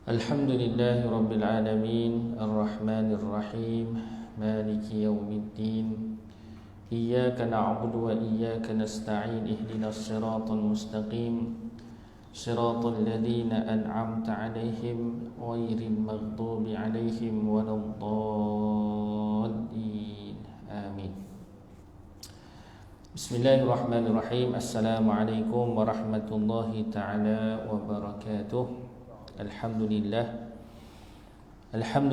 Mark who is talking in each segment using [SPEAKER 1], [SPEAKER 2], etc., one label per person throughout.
[SPEAKER 1] الحمد لله رب العالمين الرحمن الرحيم مالك يوم الدين إياك نعبد وإياك نستعين اهدنا الصراط المستقيم صراط الذين أنعمت عليهم غير المغضوب عليهم ولا الضالين آمين. بسم الله الرحمن الرحيم. السلام عليكم ورحمة الله تعالى وبركاته. الحمد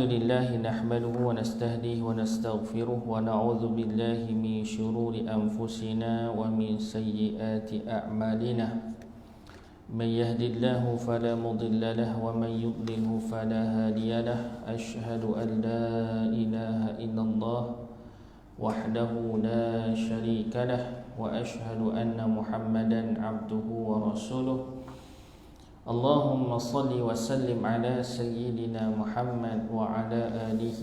[SPEAKER 1] لله نحمده ونستهديه ونستغفره ونعوذ بالله من شرور أنفسنا ومن سيئات أعمالنا. من يهد الله فلا مضل له ومن يضلله فلا هادي له. أشهد أن لا إله إلا الله وحده لا شريك له وأشهد أن محمدا عبده ورسوله. اللهم صل وسلم على سيدنا محمد وعلى آله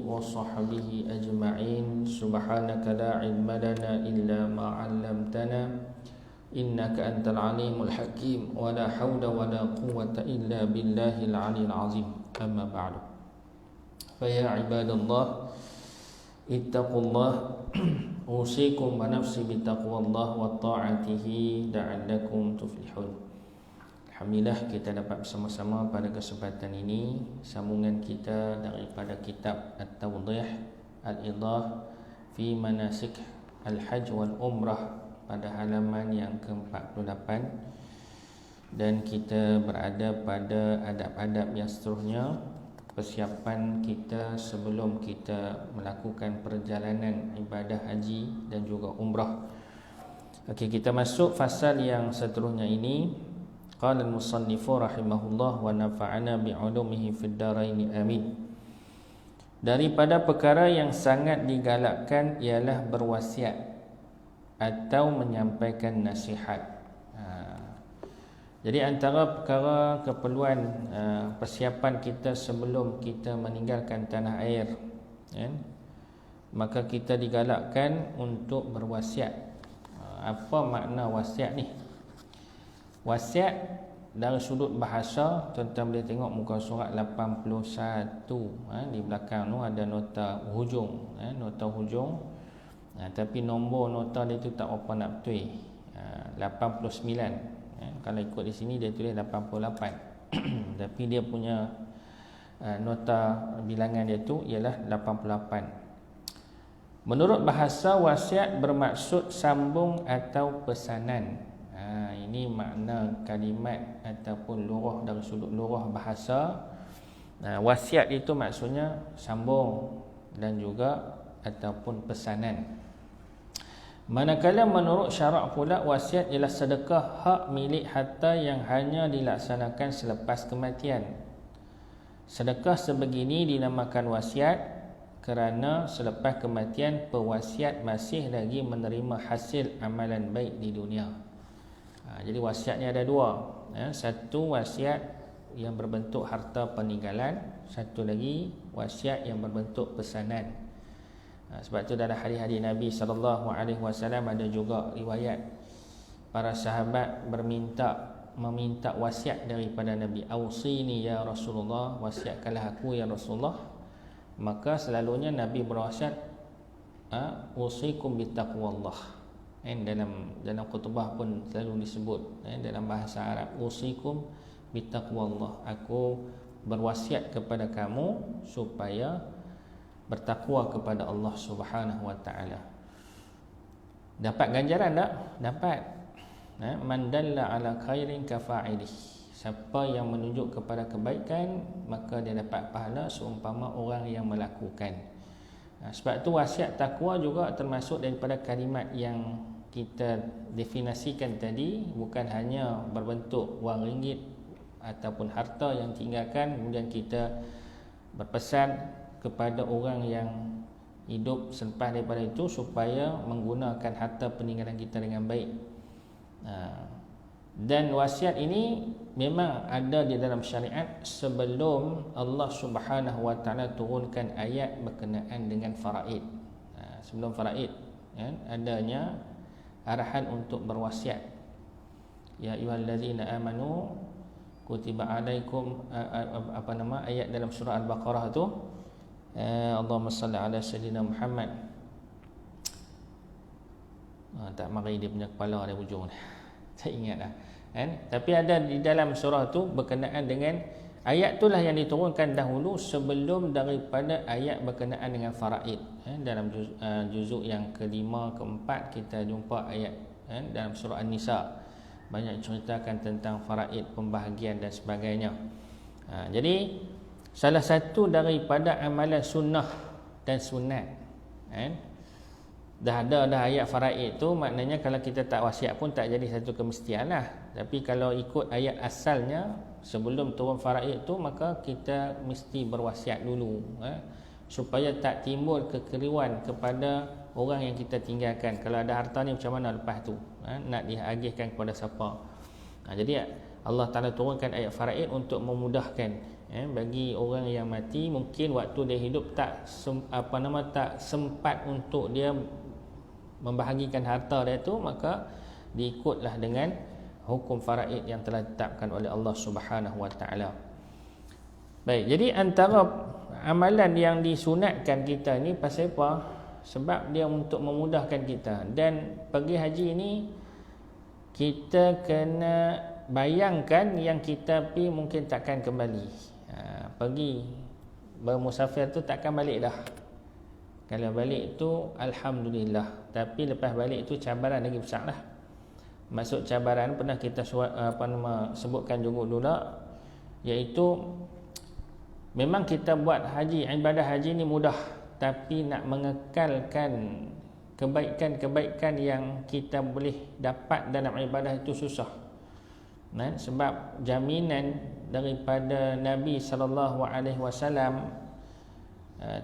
[SPEAKER 1] وصحبه أجمعين. سبحانك لا علم لنا إلا ما علمتنا إنك أنت العليم الحكيم ولا حول ولا قوة إلا بالله العلي العظيم. أما بعد فيا عباد الله اتقوا الله أوصيكم ونفسي بتقوى الله وطاعته لعلكم تفلحون. Alhamdulillah kita dapat bersama-sama pada kesempatan ini sambungan kita daripada kitab At-Tawdih Al-Idah fi Manasik Al-Hajj wal Umrah pada halaman yang ke-48, dan kita berada pada adab-adab yang seterusnya, persiapan kita sebelum kita melakukan perjalanan ibadah haji dan juga umrah. Okey, kita masuk fasal yang seterusnya ini. Qala al-musannifu rahimahullah wa nafa'ana bi'ulumihi fid dharain amin. Daripada perkara yang sangat digalakkan ialah berwasiat atau menyampaikan nasihat. Jadi antara perkara keperluan persiapan kita sebelum kita meninggalkan tanah air, maka kita digalakkan untuk berwasiat. Apa makna wasiat ni? Wasiat dari sudut bahasa, tuan-tuan boleh tengok muka surat 81, di belakang tu ada nota hujung, nota hujung, tapi nombor nota dia tu tak apa nak betul, 89, kalau ikut di sini dia tulis 88 tapi dia punya nota bilangan dia tu ialah 88. Menurut bahasa, wasiat bermaksud sambung atau pesanan. Ini makna kalimat ataupun lurah dari sudut lurah bahasa. Wasiat itu maksudnya sambung dan juga ataupun pesanan. Manakala menurut syarak pula, wasiat ialah sedekah hak milik harta yang hanya dilaksanakan selepas kematian. Sedekah sebegini dinamakan wasiat kerana selepas kematian pewasiat masih lagi menerima hasil amalan baik di dunia. Jadi wasiat ni ada dua, satu wasiat yang berbentuk harta peninggalan, satu lagi wasiat yang berbentuk pesanan. Sebab tu dalam hadis-hadis Nabi SAW ada juga riwayat para sahabat meminta wasiat daripada Nabi. Ausini ya Rasulullah, wasiatkanlah aku ya Rasulullah. Maka selalunya Nabi berwasiat, usikum bittaqwallah. Dalam khutbah pun selalu disebut dalam bahasa Arab, usikum bittaqwallah, aku berwasiat kepada kamu supaya bertakwa kepada Allah Subhanahu wa taala. Dapat ganjaran tak? Dapat. Man dalla ala khairin kafa'ilih. Siapa yang menunjuk kepada kebaikan, maka dia dapat pahala seumpama orang yang melakukan. Sebab tu wasiat takwa juga termasuk daripada kalimat yang kita definisikan tadi, bukan hanya berbentuk wang ringgit ataupun harta yang tinggalkan, kemudian kita berpesan kepada orang yang hidup selepas daripada itu supaya menggunakan harta peninggalan kita dengan baik. Dan wasiat ini memang ada di dalam syariat sebelum Allah Subhanahu wa taala turunkan ayat berkenaan dengan faraid. Sebelum faraid, adanya arahan untuk berwasiat. Ya ayyuhallazina amanu kutiba alaikum ayat dalam surah Al-Baqarah tu, Allahumma salli ala sayyidina Muhammad. Tak mari dia punya kepala ada hujung ni. Tak ingat dah. Kan? Tapi ada di dalam surah tu berkenaan dengan ayat itulah yang diturunkan dahulu sebelum daripada ayat berkenaan dengan faraid. Dalam juzuk yang kelima, keempat kita jumpa ayat dalam surah An-Nisa, banyak ceritakan tentang faraid, pembahagian dan sebagainya. Jadi salah satu daripada amalan sunnah dan sunat, dah ada ayat faraid tu, maknanya kalau kita tak wasiat pun tak jadi satu kemestian lah. Tapi kalau ikut ayat asalnya, sebelum turun faraid tu, maka kita mesti berwasiat dulu, supaya tak timbul kekeliruan kepada orang yang kita tinggalkan. Kalau ada harta ni macam mana lepas tu, nak diagihkan kepada siapa. Jadi Allah Ta'ala turunkan ayat faraid untuk memudahkan bagi orang yang mati, mungkin waktu dia hidup tak sempat untuk dia membahagikan harta dia tu, maka diikutlah dengan hukum faraid yang telah ditetapkan oleh Allah Subhanahu Wa Taala. Baik, jadi antara amalan yang disunatkan kita ni pasal apa? Sebab dia untuk memudahkan kita. Dan pergi haji ni kita kena bayangkan yang kita pergi mungkin takkan kembali. Pergi bermusafir tu takkan balik dah. Kalau balik tu alhamdulillah, tapi lepas balik tu cabaran lagi besar lah. Maksud cabaran pernah kita sebutkan juga dulu, iaitu memang kita buat haji, ibadah haji ni mudah, tapi nak mengekalkan kebaikan-kebaikan yang kita boleh dapat dalam ibadah itu susah. Sebab jaminan daripada Nabi SAW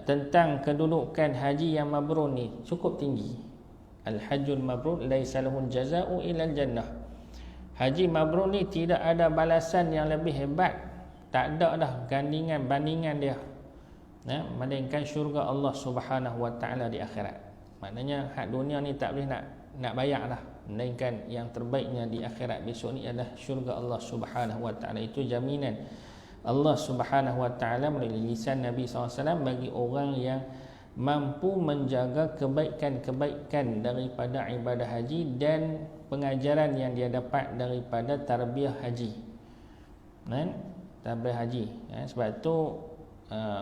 [SPEAKER 1] tentang kedudukan haji yang mabrur ni cukup tinggi. Al-hajjul mabrur laisa lahu jazaa'u illa al-jannah. Haji mabrur ni tidak ada balasan yang lebih hebat, tak ada dah bandingan dia, melainkan syurga Allah Subhanahu Wa Taala di akhirat. Maknanya hak dunia ni tak boleh nak bayar lah, melainkan yang terbaiknya di akhirat besok ni adalah syurga Allah Subhanahu Wa Taala. Itu jaminan Allah Subhanahu Wa Taala melalui lisan Nabi SAW bagi orang yang mampu menjaga kebaikan-kebaikan daripada ibadah haji dan pengajaran yang dia dapat daripada tarbiyah haji. Tarbiyah haji. Sebab tu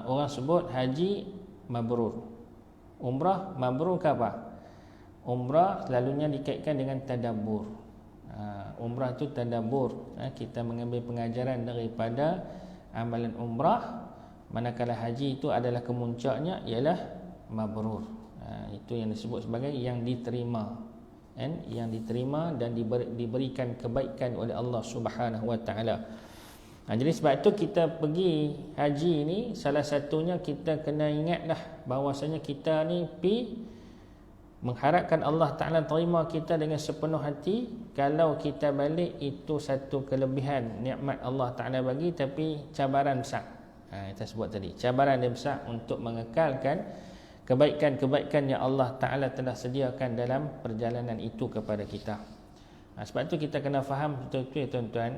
[SPEAKER 1] orang sebut haji mabrur. Umrah mabrur ke apa? Umrah selalunya dikaitkan dengan tadabbur. Umrah tu tadabbur. Kita mengambil pengajaran daripada amalan umrah, manakala haji itu adalah kemuncaknya ialah mabrur. Itu yang disebut sebagai yang diterima, yang diterima dan diberikan kebaikan oleh Allah Subhanahu Wa Taala. Jadi sebab itu kita pergi haji ni, salah satunya kita kena ingatlah bahawasanya kita ni pergi mengharapkan Allah Ta'ala terima kita dengan sepenuh hati. Kalau kita balik, itu satu kelebihan nikmat Allah Ta'ala bagi, tapi cabaran besar. Kita sebut tadi, cabaran dia besar untuk mengekalkan kebaikan-kebaikan yang Allah Ta'ala telah sediakan dalam perjalanan itu kepada kita. Sebab itu kita kena faham betul-betul ya tuan-tuan.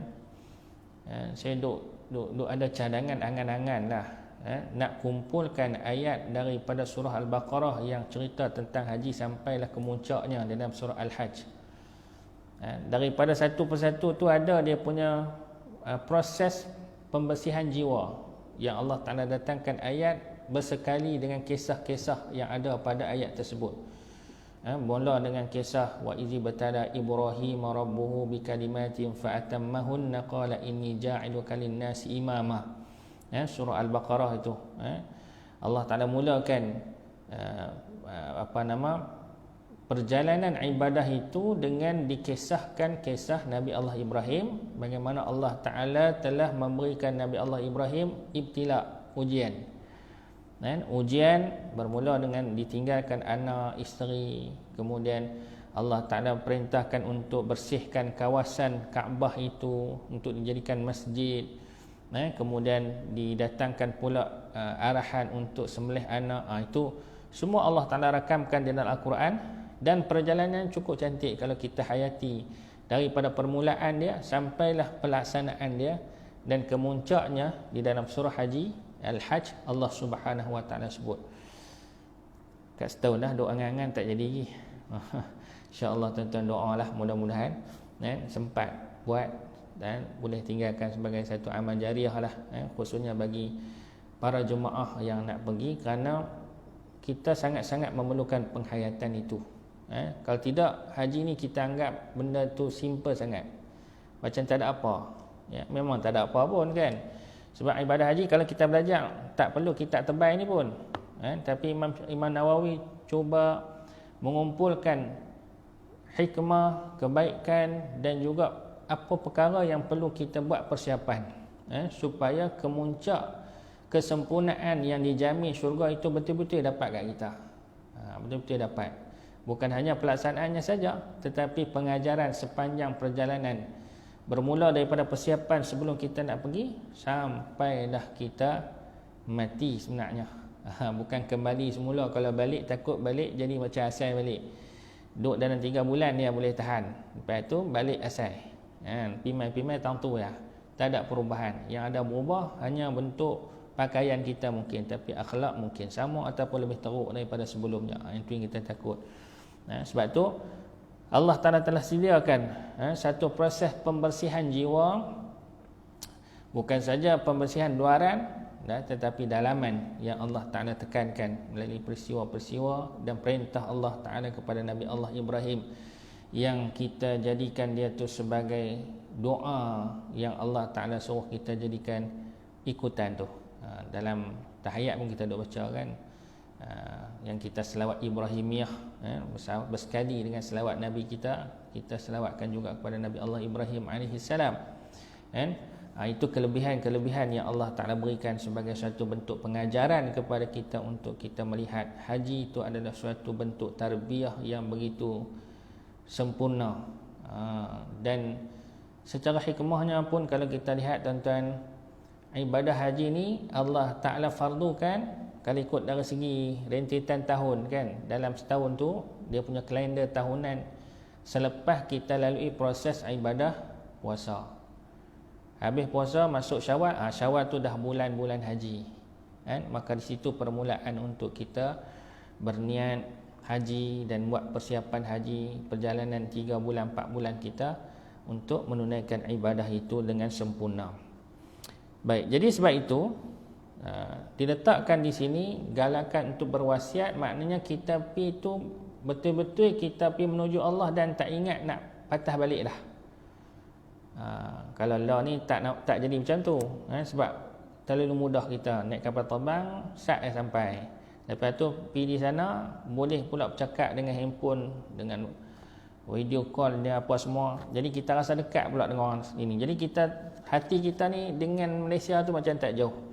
[SPEAKER 1] Saya duk ada cadangan angan-angan lah, nak kumpulkan ayat daripada surah Al-Baqarah yang cerita tentang haji sampailah kemuncaknya dalam surah Al-Hajj. Daripada satu persatu tu ada dia punya proses pembersihan jiwa yang Allah Ta'ala datangkan ayat bersekali dengan kisah-kisah yang ada pada ayat tersebut. Mula dengan kisah wa idzi batala Ibrahim rabbuhu bikalimatin fa'atammahunna qala inni ja'iluka lin-nasi imama. Surah Al-Baqarah itu. Allah Ta'ala mulakan perjalanan ibadah itu dengan dikisahkan kisah Nabi Allah Ibrahim, bagaimana Allah Ta'ala telah memberikan Nabi Allah Ibrahim ibtila, ujian. Ujian bermula dengan ditinggalkan anak, isteri. Kemudian Allah Ta'ala perintahkan untuk bersihkan kawasan Kaabah itu untuk dijadikan masjid. Kemudian didatangkan pula arahan untuk sembelih anak. Itu semua Allah Ta'ala rakamkan di dalam Al-Quran. Dan perjalanan cukup cantik kalau kita hayati daripada permulaan dia sampailah pelaksanaan dia. dan kemuncaknya di dalam surah Haji Al-Hajj Allah Subhanahu Wa Taala sebut. Kat setahun dah doa angan tak jadi lagi. InsyaAllah tuan-tuan doalah mudah-mudahan sempat buat dan boleh tinggalkan sebagai satu amal jariah lah, khususnya bagi para jemaah yang nak pergi, kerana kita sangat-sangat memerlukan penghayatan itu. Kalau tidak, haji ni kita anggap benda tu simple sangat, macam tak ada apa. Memang tak ada apa pun kan. Sebab ibadah haji kalau kita belajar tak perlu kitab tebal ni pun. Tapi Imam Nawawi cuba mengumpulkan hikmah, kebaikan dan juga apa perkara yang perlu kita buat persiapan supaya kemuncak kesempurnaan yang dijamin syurga itu betul-betul dapat kat kita. Betul-betul dapat. Bukan hanya pelaksanaannya saja, tetapi pengajaran sepanjang perjalanan, bermula daripada persiapan sebelum kita nak pergi sampai dah kita mati sebenarnya. Bukan kembali semula. Kalau balik takut balik jadi macam asal balik. Duduk dalam 3 bulan dia boleh tahan. Lepas tu balik asal. Pimai-pimai tahun tu lah. Tak ada perubahan. Yang ada berubah hanya bentuk pakaian kita mungkin, tapi akhlak mungkin sama ataupun lebih teruk daripada sebelumnya. Itu yang kita takut. Sebab tu Allah Ta'ala telah sediakan satu proses pembersihan jiwa, bukan saja pembersihan luaran, tetapi dalaman yang Allah Ta'ala tekankan melalui peristiwa-peristiwa dan perintah Allah Ta'ala kepada Nabi Allah Ibrahim, yang kita jadikan dia tu sebagai doa yang Allah Ta'ala suruh kita jadikan ikutan tu. Dalam tahiyat pun kita duk baca kan, yang kita selawat Ibrahimiyah, bersekali dengan selawat Nabi kita selawatkan juga kepada Nabi Allah Ibrahim alaihissalam. Itu kelebihan-kelebihan yang Allah Ta'ala berikan sebagai satu bentuk pengajaran kepada kita untuk kita melihat haji itu adalah suatu bentuk tarbiyah yang begitu sempurna. Dan secara hikmahnya pun kalau kita lihat tuan-tuan, ibadah haji ni Allah Ta'ala fardukan kalau ikut dari segi rentetan tahun kan. Dalam setahun tu dia punya kalender tahunan selepas kita lalui proses ibadah puasa. Habis puasa masuk Syawal, Syawal tu dah bulan-bulan haji kan. Maka di situ permulaan untuk kita berniat haji dan buat persiapan haji, perjalanan 3 bulan 4 bulan kita untuk menunaikan ibadah itu dengan sempurna. Baik, jadi sebab itu diletakkan di sini galakan untuk berwasiat, maknanya kita pi tu betul-betul kita pi menuju Allah dan tak ingat nak patah balik dah. Kalau Allah ni tak jadi macam tu, sebab terlalu mudah kita naik kapal terbang sat sampai. Lepas tu pi di sana boleh pula bercakap dengan handphone, dengan video call dia apa semua. Jadi kita rasa dekat pula dengan orang ini. Jadi hati kita ni dengan Malaysia tu macam tak jauh.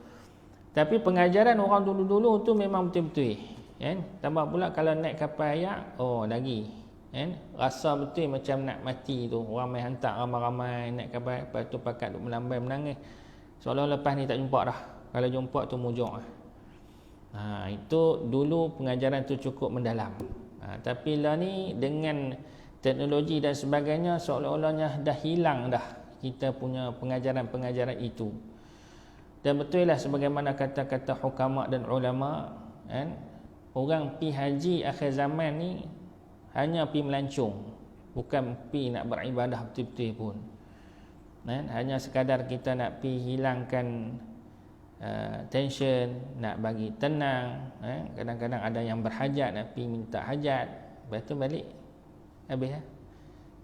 [SPEAKER 1] Tapi pengajaran orang dulu-dulu tu memang betul-betul kan. Tambah pula kalau naik kapal ayak, lagi kan, rasa betul macam nak mati tu. Orang main hantar ramai-ramai naik kapal, lepas tu pakat duk melambai menangis, seolah lepas ni tak jumpa dah. Kalau jumpa tu mujur lah. Itu dulu pengajaran tu cukup mendalam. Tapi lah ni dengan teknologi dan sebagainya, seolah-olahnya dah hilang dah kita punya pengajaran-pengajaran itu. Dan betul lah sebagaimana kata-kata hukama dan ulama kan, orang pi haji akhir zaman ni hanya pi melancong, bukan pi nak beribadah betul-betul pun kan. Hanya sekadar kita nak pi hilangkan tension, nak bagi tenang kan. Kadang-kadang ada yang berhajat nak pi minta hajat, lepas tu balik habis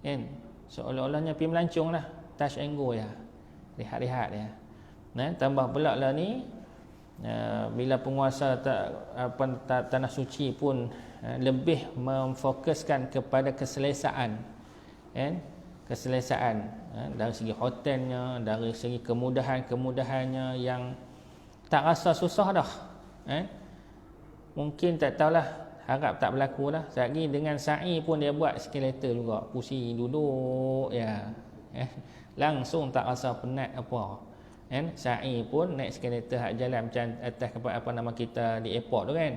[SPEAKER 1] kan. Seolah-olahnya pi melancong lah, touch and go ya, rehat-rehat ya. Tambah pula lah ni bila penguasa tanah suci pun lebih memfokuskan kepada keselesaan kan, keselesaan dari segi hotelnya, dari segi kemudahannya yang tak rasa susah dah kan. Mungkin tak tahulah, harap tak berlaku lah. Lagi dengan sa'i pun dia buat eskalator juga, pusing duduk ya langsung tak rasa penat apa kan. Sa'i pun naik eskalator hak jalan macam atas apa nama kita di airport tu kan.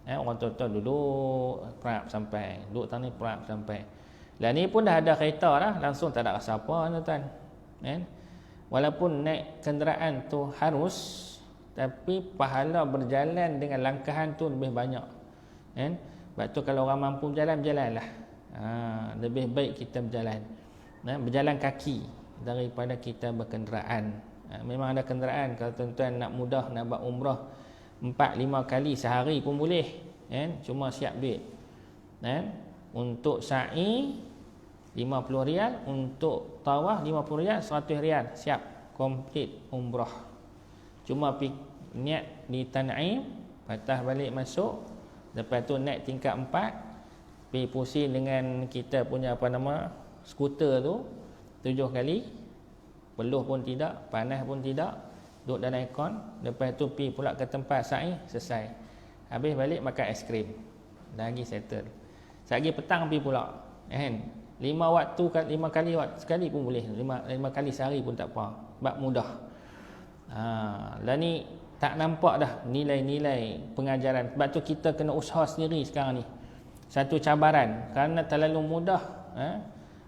[SPEAKER 1] Orang tua-tua duduk prap sampai, duduk tang ni prap sampai. Lah ni pun dah ada kereta dah, langsung tak ada rasa apa tuan kan. Walaupun naik kenderaan tu harus, tapi pahala berjalan dengan langkahan tu lebih banyak. Kan? Sebab tu kalau orang mampu berjalan, berjalanlah. Lebih baik kita berjalan. Berjalan kaki daripada kita berkenderaan. Memang ada kenderaan. Kalau tuan-tuan nak mudah nak buat umrah 4-5 kali sehari pun boleh. Kan? Cuma siap duit. Kan? Untuk sa'i 50 rial, untuk tawaf 50 rial, 100 rial, siap komplit umrah. Cuma niat di Tan'im, patah balik masuk, lepas tu naik tingkat 4, pergi pusing dengan kita punya skuter tu 7 kali, peluh pun tidak, panas pun tidak, duduk dalam aircon, lepas tu pergi pula ke tempat sa'i, selesai. Habis balik makan aiskrim, lagi settle. Sekali petang pergi pula, kan? 5 kali sekali pun boleh, 5 kali sehari pun tak apa, sebab mudah. Dan ni tak nampak dah nilai-nilai pengajaran. Sebab tu kita kena usaha sendiri sekarang ni. Satu cabaran, kerana terlalu mudah,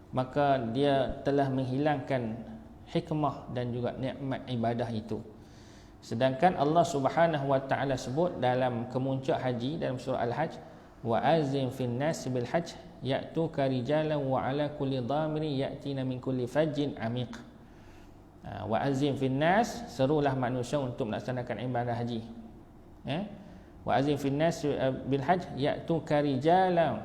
[SPEAKER 1] maka dia telah menghilangkan hikmah dan juga nikmat ibadah itu. Sedangkan Allah Subhanahu wa taala sebut dalam kemuncak haji dalam surah Al-Hajj, wa azim fin nas bil hajj ya'tuka rijalan wa ala kulli dhamirin ya'tina min kulli fajjin amiq. Wa azim fin nas, serulah manusia untuk melaksanakan ibadah haji. Wa azim fin nas bil hajj ya'tuka rijalan,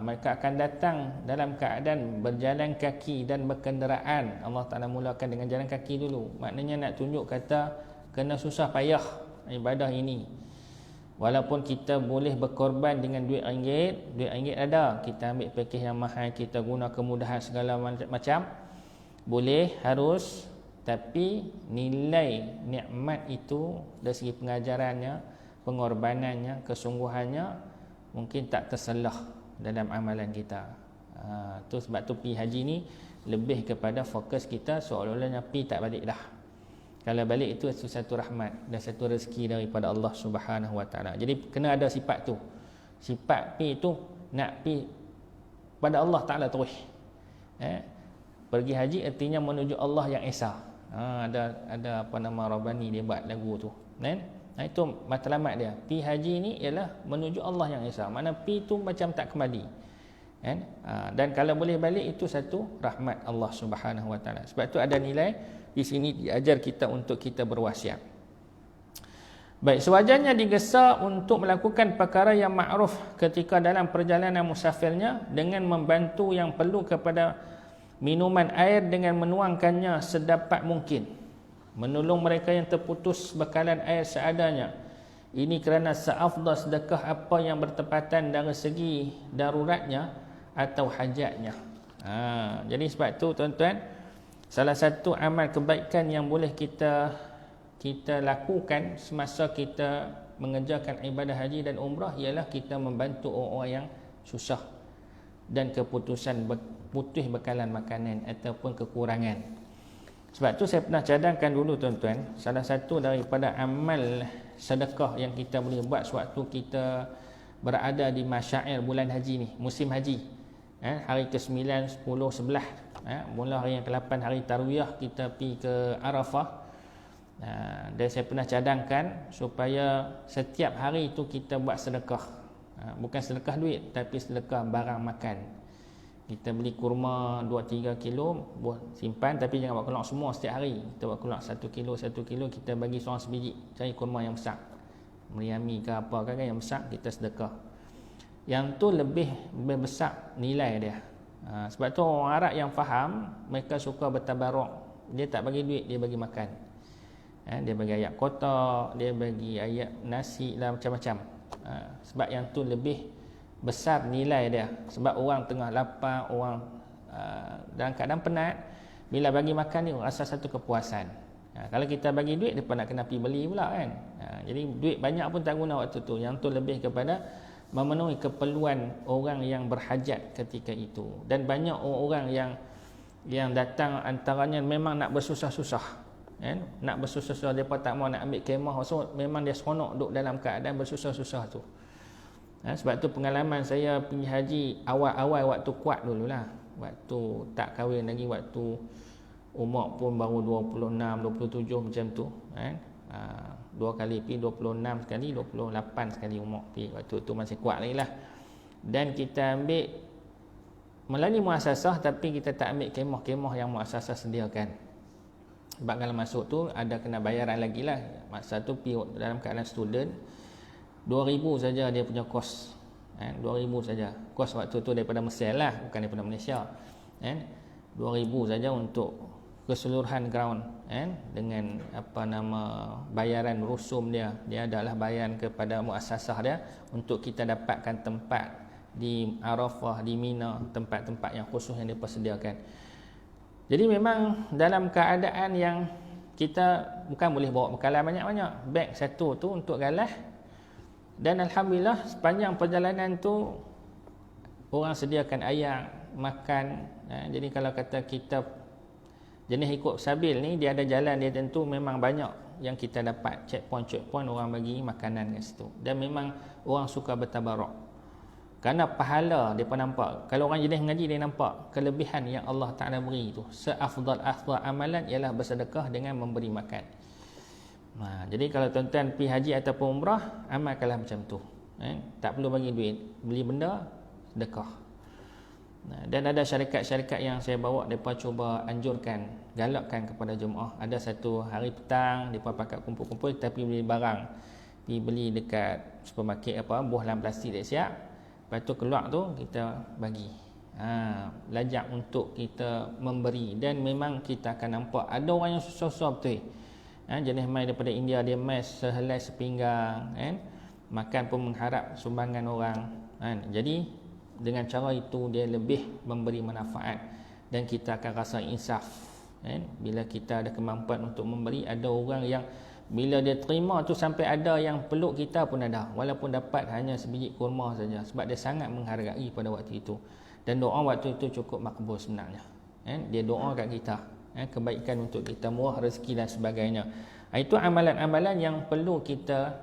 [SPEAKER 1] mereka akan datang dalam keadaan berjalan kaki dan berkenderaan. Allah Ta'ala mulakan dengan jalan kaki dulu. Maknanya nak tunjuk kata kena susah payah ibadah ini. Walaupun kita boleh berkorban dengan duit ringgit ada, kita ambil pakej yang mahal, kita guna kemudahan segala macam, boleh, harus, tapi nilai nikmat itu dari segi pengajarannya, pengorbanannya, kesungguhannya mungkin tak terselah dalam amalan kita. Tu sebab tu pergi haji ni lebih kepada fokus kita seolah-olahnya pergi tak balik dah. Kalau balik itu satu rahmat dan satu rezeki daripada Allah Subhanahu wa taala. Jadi kena ada sifat tu. Sifat pi itu nak pi pada Allah Taala terus. Pergi haji artinya menuju Allah yang esa. Ada Rabbani dia buat lagu tu. Kan? Itu matlamat dia. Pi haji ni ialah menuju Allah yang esa. Mana pi tu macam tak kembali. Kan? Dan kalau boleh balik itu satu rahmat Allah Subhanahu wa taala. Sebab tu ada nilai di sini diajar kita untuk kita berwasiat. Baik, sewajarnya digesa untuk melakukan perkara yang ma'ruf ketika dalam perjalanan musafirnya dengan membantu yang perlu kepada minuman air dengan menuangkannya sedapat mungkin. Menolong mereka yang terputus bekalan air seadanya. Ini kerana seafdal sedekah apa yang bertepatan dari segi daruratnya atau hajatnya. Jadi sebab tu tuan-tuan, salah satu amal kebaikan yang boleh kita lakukan semasa kita mengerjakan ibadah haji dan umrah ialah kita membantu orang-orang yang susah dan keputusan putus bekalan makanan ataupun kekurangan. Sebab tu saya pernah cadangkan dulu tuan-tuan, salah satu daripada amal sedekah yang kita boleh buat sewaktu kita berada di masyair bulan haji ni, musim haji. Hari ke-9, 10, 11, mula hari yang ke-8 hari tarwiyah kita pergi ke Arafah. Dan saya pernah cadangkan supaya setiap hari itu kita buat sedekah. Bukan sedekah duit, tapi sedekah barang makan. Kita beli kurma 2-3 kilo, simpan, tapi jangan buat keluar semua setiap hari. Kita buat keluar 1 kilo, kita bagi seorang sebiji. Cari kurma yang besar, meriami ke apa kan yang besar, kita sedekah. Yang tu lebih besar nilai dia. Sebab tu orang Arab yang faham, mereka suka bertabaruk. Dia tak bagi duit, dia bagi makan. Dia bagi ayat kotak, dia bagi ayat nasi lah, macam-macam. Sebab yang tu lebih besar nilai dia. Sebab orang tengah lapar, orang dalam keadaan penat, bila bagi makan ni rasa satu kepuasan. Kalau kita bagi duit, dia nak kena pergi beli pula kan. Jadi duit banyak pun tak guna waktu tu. Yang tu lebih kepada memenuhi keperluan orang yang berhajat ketika itu. Dan banyak orang-orang yang datang antaranya memang nak bersusah-susah, kan? Nak bersusah-susah, mereka tak mau nak ambil kemah, so memang dia seronok duduk dalam keadaan bersusah-susah tu. Sebab tu pengalaman saya pergi haji awal-awal waktu kuat dululah, waktu tak kahwin lagi, waktu umur pun baru 26, 27 macam tu kan. Dua kali pi 26 sekali, 28 sekali umur pi. Waktu tu masih kuat lagi lah. Dan kita ambil melalui muasasah, tapi kita tak ambil kemah-kemah yang muasasah sediakan. Sebab kalau masuk tu ada kena bayaran lagi lah. Masa tu pi dalam keadaan student, 2,000 saja dia punya kos. 2,000 saja. Kos waktu tu daripada Mesir lah, bukan daripada Malaysia. 2,000 saja untuk keseluruhan ground, dengan bayaran rusum dia adalah bayaran kepada muasasah dia untuk kita dapatkan tempat di Arafah, di Mina, tempat-tempat yang khusus yang dipersediakan. Jadi memang dalam keadaan yang kita bukan boleh bawa bekalan banyak-banyak, beg satu tu untuk galah. Dan alhamdulillah sepanjang perjalanan tu orang sediakan air, makan. Jadi kalau kata kita jenis ikut sabil ni, dia ada jalan dia tentu, memang banyak yang kita dapat checkpoint orang bagi makanan kat situ. Dan memang orang suka bertabaruk. Kerana pahala dia pun nampak. Kalau orang jenis ngaji dia nampak kelebihan yang Allah Ta'ala beri itu. Seafdal amalan ialah bersedekah dengan memberi makan. Jadi kalau tuan-tuan pergi haji ataupun umrah, amalkanlah macam tu. Tak perlu bagi duit, beli benda, sedekah. Dan ada syarikat-syarikat yang saya bawa, mereka cuba anjurkan, galakkan kepada jemaah. Ada satu hari petang, mereka pakai kumpul-kumpul, tapi beli barang. Pergi beli dekat supermarket buah dalam plastik dia siap. Lepas tu keluar tu kita bagi. Belajar untuk kita memberi. Dan memang kita akan nampak ada orang yang susah-susah betul. Jenis mai daripada India, dia mai sehelai sepinggang, makan pun mengharap sumbangan orang. Jadi dengan cara itu dia lebih memberi manfaat dan kita akan rasa insaf. Bila kita ada kemampuan untuk memberi, ada orang yang bila dia terima tu sampai ada yang peluk kita pun ada, walaupun dapat hanya sebiji kurma saja, sebab dia sangat menghargai pada waktu itu. Dan doa waktu itu cukup makbul sebenarnya. Dia doa kat kita, kebaikan untuk kita, murah rezeki dan sebagainya. Itu amalan-amalan yang perlu kita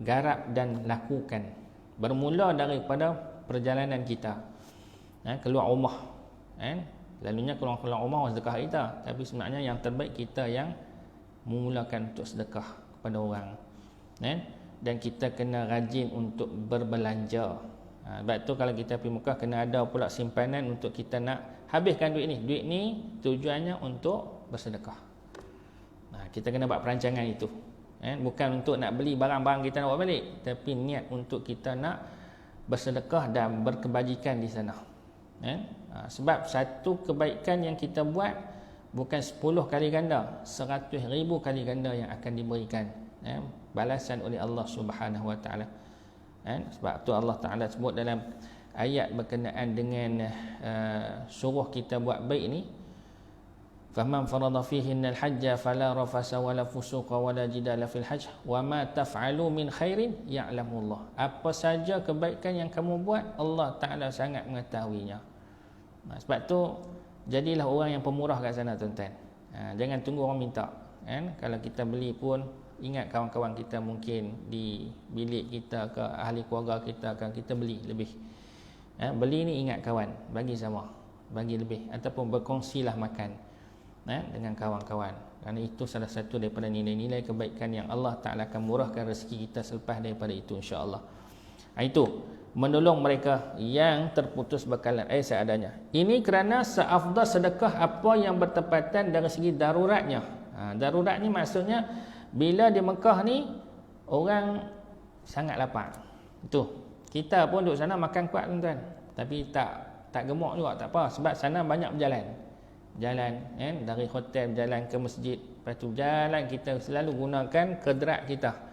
[SPEAKER 1] garap dan lakukan. Bermula daripada perjalanan kita, keluar rumah. Lalunya keluar rumah sedekah kita, tapi sebenarnya yang terbaik kita yang memulakan untuk sedekah kepada orang. Dan kita kena rajin untuk berbelanja. Sebab tu kalau kita pergi Mekah, kena ada pula simpanan untuk kita nak habiskan duit ni. Duit ni tujuannya untuk bersedekah. Kita kena buat perancangan itu. Bukan untuk nak beli barang-barang kita nak bawa balik, tapi niat untuk kita nak bersedekah dan berkebajikan di sana. Sebab satu kebaikan yang kita buat bukan 10 kali ganda, 100,000 kali ganda yang akan diberikan balasan oleh Allah Subhanahu Wa Taala. Sebab tu Allah Taala sebut dalam ayat berkenaan dengan suruh kita buat baik ni, faman farada fihinna al-hajja fala rafasa wala fusuqa wala jidala fil hajj wa ma taf'alu min khairin ya'lamu Allah. Apa saja kebaikan yang kamu buat, Allah Taala sangat mengetahuinya. Sebab tu jadilah orang yang pemurah kat sana, tuan-tuan. Jangan tunggu orang minta. Kalau kita beli pun, ingat kawan-kawan kita mungkin di bilik kita ke, ahli keluarga kita kan, kita beli lebih. Beli ni ingat kawan, bagi sama, bagi lebih, ataupun berkongsilah makan dengan kawan-kawan. Kerana itu salah satu daripada nilai-nilai kebaikan yang Allah Ta'ala akan murahkan rezeki kita selepas daripada itu, insya-Allah. Itu menolong mereka yang terputus bekalan air seadanya. Ini kerana seafdal sedekah apa yang bertepatan dari segi daruratnya. Darurat ni maksudnya bila di Mekah ni orang sangat lapar. Itu. Kita pun duduk sana makan kuat, tuan-tuan. Tapi tak gemuk juga, tak apa, sebab sana banyak berjalan. Dari hotel berjalan ke masjid. Lepas tu jalan, kita selalu gunakan kedrat kita.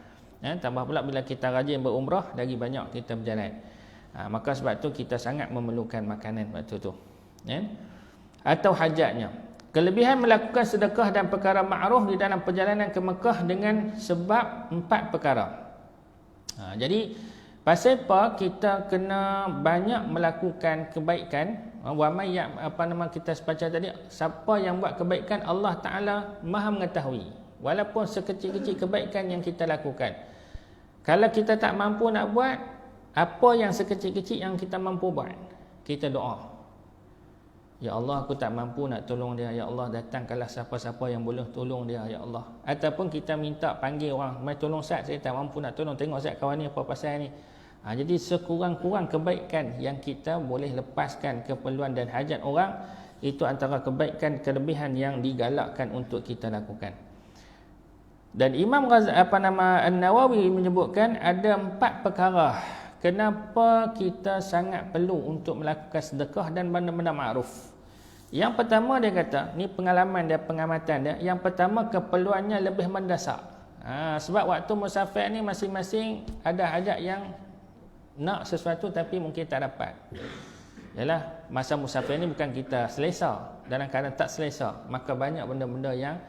[SPEAKER 1] Tambah pula bila kita rajin berumrah, lagi banyak kita berjalan. Maka sebab tu kita sangat memerlukan makanan waktu tu. Atau hajatnya. Kelebihan melakukan sedekah dan perkara ma'ruf di dalam perjalanan ke Mekah dengan sebab 4 perkara. Jadi pasal apa kita kena banyak melakukan kebaikan? Wa may kita baca tadi, siapa yang buat kebaikan, Allah Taala Maha mengetahui. Walaupun sekecil-kecil kebaikan yang kita lakukan. Kalau kita tak mampu nak buat, apa yang sekecil-kecil yang kita mampu buat, kita doa. Ya Allah, aku tak mampu nak tolong dia. Ya Allah, datangkanlah siapa-siapa yang boleh tolong dia, ya Allah. Ataupun kita minta panggil orang, mai tolong Ustaz, saya tak mampu nak tolong, tengok Ustaz kawan ni apa pasal ni. Jadi sekurang-kurang kebaikan yang kita boleh lepaskan keperluan dan hajat orang, itu antara kebaikan kelebihan yang digalakkan untuk kita lakukan. Dan Imam An-Nawawi menyebutkan ada 4 perkara kenapa kita sangat perlu untuk melakukan sedekah dan benda-benda makruf. Yang pertama dia kata, ni pengalaman dia, pengamatan dia. Yang pertama, keperluannya lebih mendasar. Sebab waktu musafir ni masing-masing ada hajat yang nak sesuatu tapi mungkin tak dapat. Yalah, masa musafir ni bukan kita selesa, dalam keadaan tak selesa, maka banyak benda-benda yang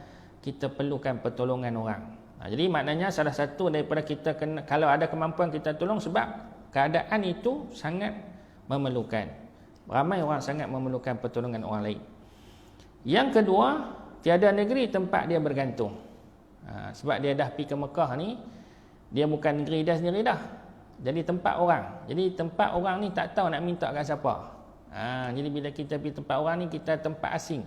[SPEAKER 1] kita perlukan pertolongan orang. Jadi maknanya salah satu daripada kita kena, kalau ada kemampuan kita tolong, sebab keadaan itu sangat memerlukan. Ramai orang sangat memerlukan pertolongan orang lain. Yang kedua, tiada negeri tempat dia bergantung. Sebab dia dah pergi ke Mekah ni, dia bukan negeri dia sendiri dah. Jadi tempat orang. Jadi tempat orang ni tak tahu nak minta kat siapa. Jadi bila kita pergi tempat orang ni, kita tempat asing.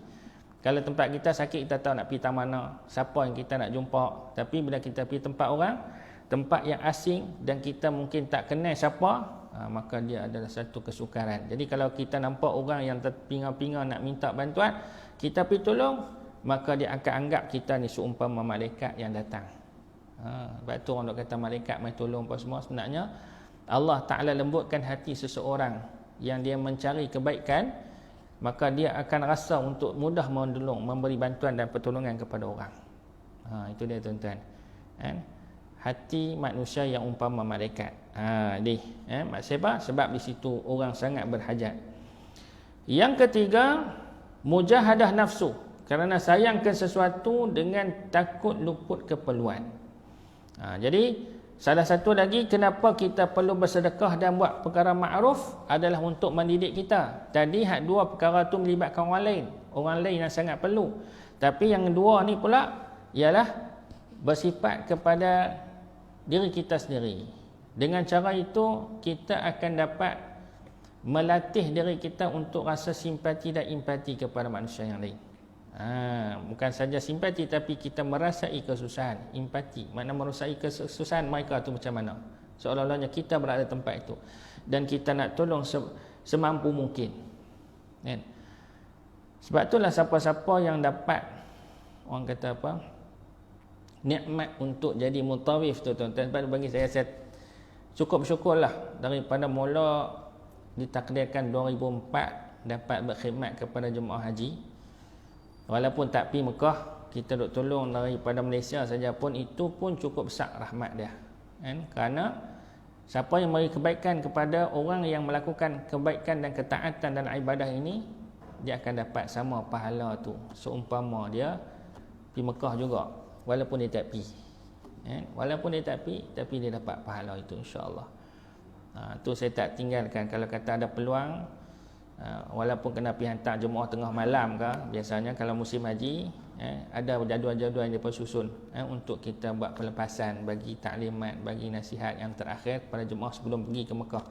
[SPEAKER 1] Kalau tempat kita sakit, kita tahu nak pergi tak mana, siapa yang kita nak jumpa. Tapi bila kita pergi tempat orang, tempat yang asing dan kita mungkin tak kenal siapa, maka dia adalah satu kesukaran. Jadi kalau kita nampak orang yang terpinga-pinga nak minta bantuan, kita pergi tolong, maka dia akan anggap kita ni seumpama malaikat yang datang. Sebab tu orang dok kata malaikat mai tolong apa semua. Sebenarnya Allah Ta'ala lembutkan hati seseorang yang dia mencari kebaikan, maka dia akan rasa untuk mudah menolong, memberi bantuan dan pertolongan kepada orang. Itu dia tuan-tuan. Hati manusia yang umpama malaikat. Maksud sebab di situ orang sangat berhajat. Yang ketiga, mujahadah nafsu, kerana sayangkan sesuatu dengan takut luput keperluan. Jadi salah satu lagi kenapa kita perlu bersedekah dan buat perkara makruf adalah untuk mendidik kita. Tadi hak 2 perkara tu melibatkan orang lain yang sangat perlu. Tapi yang 2 ni pula ialah bersifat kepada diri kita sendiri. Dengan cara itu kita akan dapat melatih diri kita untuk rasa simpati dan empati kepada manusia yang lain. Bukan saja simpati, tapi kita merasai kesusahan. Empati makna merasai kesusahan mereka tu macam mana, seolah-olahnya kita berada di tempat itu dan kita nak tolong semampu mungkin, kan? Sebab itulah siapa-siapa yang dapat, orang kata apa, nikmat untuk jadi mutawif tu tuan-tuan, bagi saya cukup bersyukurlah. Daripada mula ditakdirkan 2004 dapat berkhidmat kepada jemaah haji, walaupun tak pergi Mekah, kita duk tolong daripada Malaysia saja pun, itu pun cukup besar rahmat dia, kan? Kerana siapa yang memberi kebaikan kepada orang yang melakukan kebaikan dan ketaatan dan ibadah ini, dia akan dapat sama pahala tu seumpama dia pergi Mekah juga, walaupun dia tak pergi, kan? Walaupun dia tak pergi, tapi dia dapat pahala itu, insya-Allah. Tu saya tak tinggalkan. Kalau kata ada peluang, walaupun kena pergi hantar jemaah tengah malam ke, biasanya kalau musim haji, ada jadual-jadual yang dia susun, untuk kita buat pelepasan, bagi taklimat, bagi nasihat yang terakhir kepada jemaah sebelum pergi ke Mekah.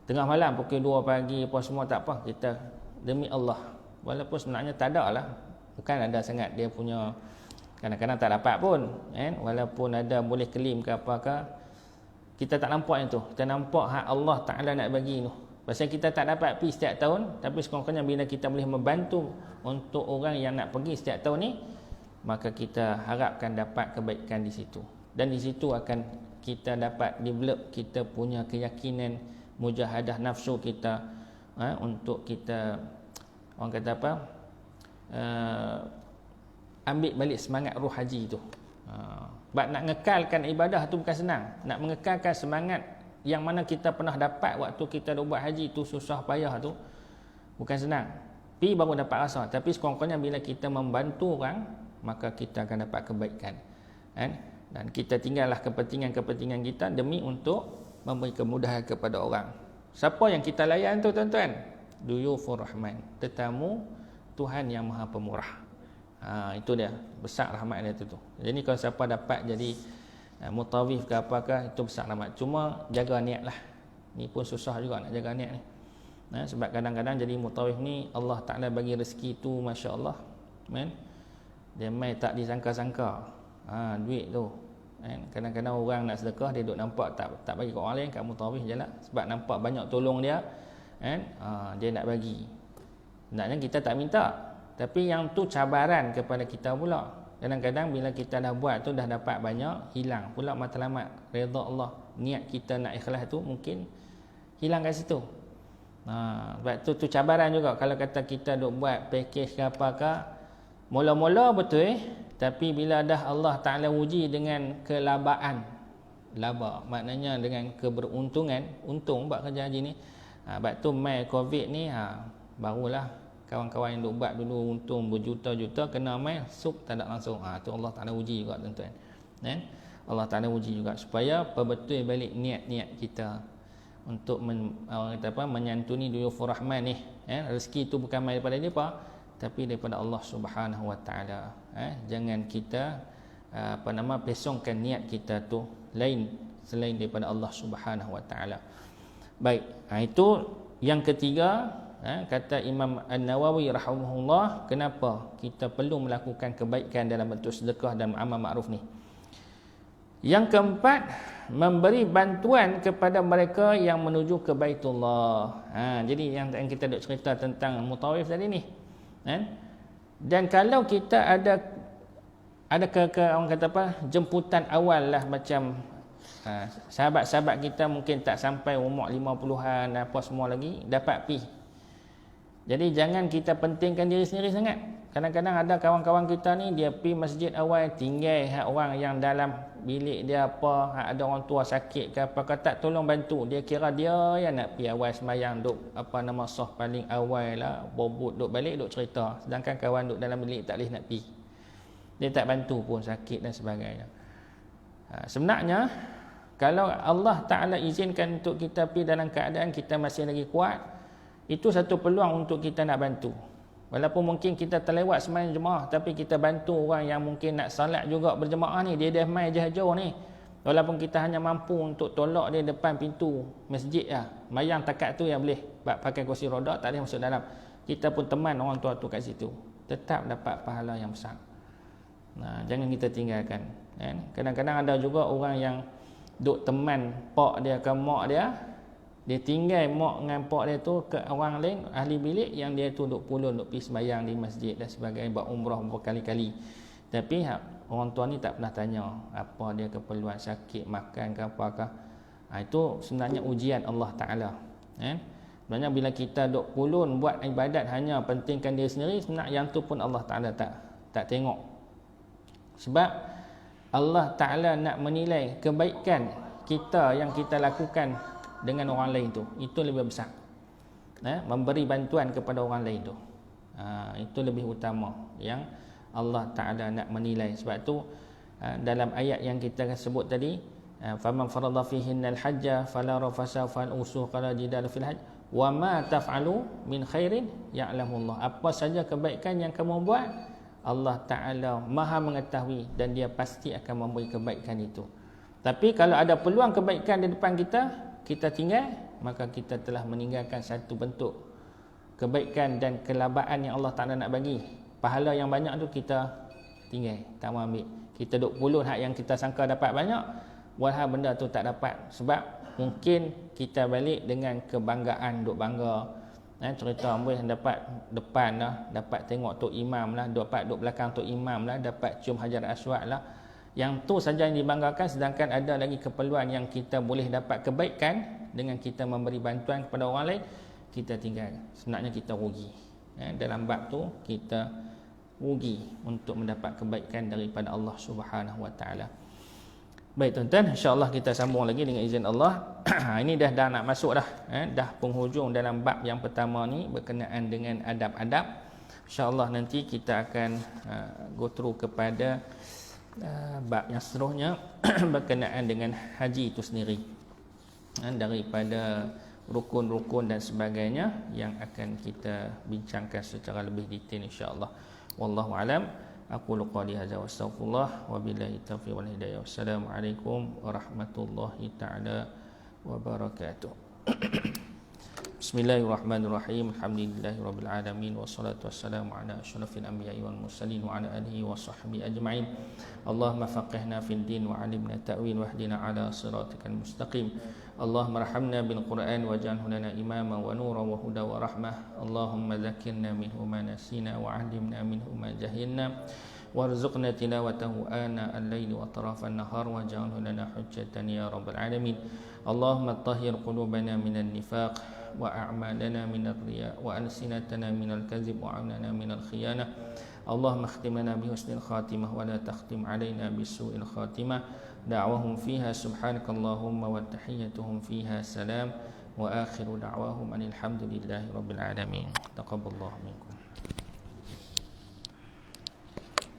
[SPEAKER 1] Tengah malam pukul 2 pagi apa semua, tak apa, kita demi Allah, walaupun sebenarnya tak ada lah, bukan ada sangat dia punya, kadang-kadang tak dapat pun, walaupun ada boleh kelim ke apakah, kita tak nampak yang tu. Kita nampak hak Allah Ta'ala nak bagi tu. Pasal kita tak dapat pergi setiap tahun, tapi sekurang-kurangnya bila kita boleh membantu untuk orang yang nak pergi setiap tahun ni, maka kita harapkan dapat kebaikan di situ. Dan di situ akan kita dapat develop kita punya keyakinan, mujahadah nafsu kita, untuk kita, orang kata apa, ambil balik semangat ruh haji tu. Sebab nak ngekalkan ibadah tu bukan senang. Nak mengekalkan semangat yang mana kita pernah dapat waktu kita dah buat haji tu, susah payah tu, bukan senang. Pi baru dapat rasa. Tapi sekurang-kurangnya bila kita membantu orang, maka kita akan dapat kebaikan, kan? Dan kita tinggallah kepentingan-kepentingan kita demi untuk memberi kemudahan kepada orang. Siapa yang kita layan tu tuan-tuan? Duyufur Rahman, tetamu Tuhan yang Maha Pemurah. Itu dia, besar rahmat dia tu. Jadi kalau siapa dapat jadi mutawif ke apakah, itu besar rahmat. Cuma jaga niat lah. Ni pun susah juga nak jaga niat ni. Sebab kadang-kadang jadi mutawif ni Allah Ta'ala bagi rezeki tu Masya Allah kan? Dia mai tak disangka-sangka duit tu kan? Kadang-kadang orang nak sedekah dia duk nampak tak bagi kat orang lain, kat mutawif je lah. Sebab nampak banyak tolong dia kan? Dia nak bagi. Sebenarnya kita tak minta, tapi yang tu cabaran kepada kita pula. Kadang-kadang bila kita dah buat tu dah dapat banyak, hilang pula matlamat redha Allah. Niat kita nak ikhlas tu mungkin hilang kat situ. Sebab tu cabaran juga. Kalau kata kita duk buat package ke apakah, mula-mula betul tapi bila dah Allah Ta'ala uji dengan kelabaan, laba maknanya dengan keberuntungan, untung buat kerja haji ni. Sebab tu mai Covid ni barulah kawan-kawan yang duk buat dulu untung berjuta-juta, kena mai sup tak ada langsung. Tu Allah Ta'ala uji juga tuan-tuan. Allah Ta'ala uji juga supaya perbetul balik niat-niat kita untuk menyantuni duyufur rahman ni. Rezeki tu bukan mai daripada depa tapi daripada Allah Subhanahu Wa Taala. Jangan kita pesongkan niat kita tu lain selain daripada Allah Subhanahu Wa Taala. Baik, itu yang ketiga. Kata Imam An-Nawawi rahimahullah, kenapa kita perlu melakukan kebaikan dalam bentuk sedekah dan amal makruf ni. Yang keempat, memberi bantuan kepada mereka yang menuju ke Baitullah. Jadi yang kita duk cerita tentang mutawif tadi ni. Dan kalau kita ada orang kata jemputan awal lah, macam sahabat-sahabat kita mungkin tak sampai umur 50-an apa semua lagi dapat pi. Jadi jangan kita pentingkan diri sendiri sangat. Kadang-kadang ada kawan-kawan kita ni dia pi masjid awal, tinggal orang yang dalam bilik dia ada orang tua sakit ke apa, tak tolong bantu. Dia kira dia yang nak pi awal sembahyang, duk sah paling awal lah, bobot duk balik duk cerita, sedangkan kawan duk dalam bilik tak boleh nak pi. Dia tak bantu pun, sakit dan sebagainya. Sebenarnya kalau Allah Ta'ala izinkan untuk kita pi dalam keadaan kita masih lagi kuat, itu satu peluang untuk kita nak bantu. Walaupun mungkin kita terlewat sembahyang jemaah, tapi kita bantu orang yang mungkin nak salat juga berjemaah ni, dia dah mai jauh-jauh ni. Walaupun kita hanya mampu untuk tolak dia depan pintu masjid lah, mayang takat tu yang boleh pakai kursi roda, tak boleh masuk dalam, kita pun teman orang tua tu kat situ, tetap dapat pahala yang besar. Jangan kita tinggalkan. Kadang-kadang ada juga orang yang duk teman pak dia ke mak dia, dia tinggal mak dengan pak dia tu ke orang lain, ahli bilik, yang dia tu duk pulun, duk pergi sembahyang di masjid dan sebagainya, buat umrah berkali-kali. Tapi orang tua ni tak pernah tanya apa dia keperluan, sakit, makan ke apakah. Itu sebenarnya ujian Allah Ta'ala. Sebenarnya bila kita duk pulun buat ibadat hanya pentingkan diri sendiri, sebenarnya yang tu pun Allah Ta'ala tak tengok. Sebab Allah Ta'ala nak menilai kebaikan kita yang kita lakukan dengan orang lain tu, itu lebih besar. Memberi bantuan kepada orang lain tu, itu lebih utama yang Allah Ta'ala nak menilai. Sebab tu dalam ayat yang kita sebut tadi, faman farada fihinnal hajja fala rafasa fal usuq qala jidal fil hajj wa ma taf'alu min khairin ya'lamullah. Apa saja kebaikan yang kamu buat, Allah Ta'ala Maha mengetahui dan dia pasti akan memberi kebaikan itu. Tapi kalau ada peluang kebaikan di depan kita tinggal, maka kita telah meninggalkan satu bentuk kebaikan dan kelabaan yang Allah Ta'ala nak bagi. Pahala yang banyak tu kita tinggal, tak mau ambil. Kita duk pulun hak yang kita sangka dapat banyak, walhal benda tu tak dapat. Sebab mungkin kita balik dengan kebanggaan, duk bangga. Cerita boleh dapat depan lah, dapat tengok Tok Imam lah, dapat duk belakang Tok Imam lah, dapat cium Hajar Aswad lah. Yang tu saja yang dibanggakan, sedangkan ada lagi keperluan yang kita boleh dapat kebaikan dengan kita memberi bantuan kepada orang lain, kita tinggal. Sebenarnya kita rugi. Dalam bab tu kita rugi untuk mendapat kebaikan daripada Allah Subhanahu Wa Taala. Baik tuan-tuan, insya-Allah kita sambung lagi dengan izin Allah. Ini dah nak masuk dah, dah penghujung dalam bab yang pertama ni berkenaan dengan adab-adab. Insya-Allah nanti kita akan go through kepada bab yang seterusnya berkenaan dengan haji itu sendiri, daripada rukun-rukun dan sebagainya yang akan kita bincangkan secara lebih detail insya-Allah. Wallahu alam. Aqulu qali hadza wa astaghfirullah wa billahi taufiq wal hidayah. Wassalamualaikum warahmatullahi taala wabarakatuh. Bismillahirrahmanirrahim. Alhamdulillahirabbil alamin wassalatu wassalamu ala asyrafil anbiya'i wal mursalin wa ala alihi wa sahbihi ajma'in. Allahumma faqihna fid din wa 'allimna ta'wil wahdina ala siratikal mustaqim. Allahumma arhamna bil Qur'an waj'alhu lana imama wa nuran wa huda wa rahmah. Allahumma dzakkirna minhu ma nasina wa 'allimna minhu ma jahilna. Warzuqna tilawatahu ana al-laili wa tarafan nahar waj'alhu lana hujjatan ya rabbal alamin. Allahumma tahhir qulubana minan nifaq wa a'malana minal riya wa alsinatana minal kadzib wa 'amlana minal khiyanah. Allahumma khtimna bi husnil khatimah wa la takhtim 'alaina bi su'il khatimah. Da'wahum fiha subhanakallahumma wa tahiyyatuhum fiha salam wa akhiru da'wahum alhamdulillahi rabbil alamin. Taqabbalallahu minkum.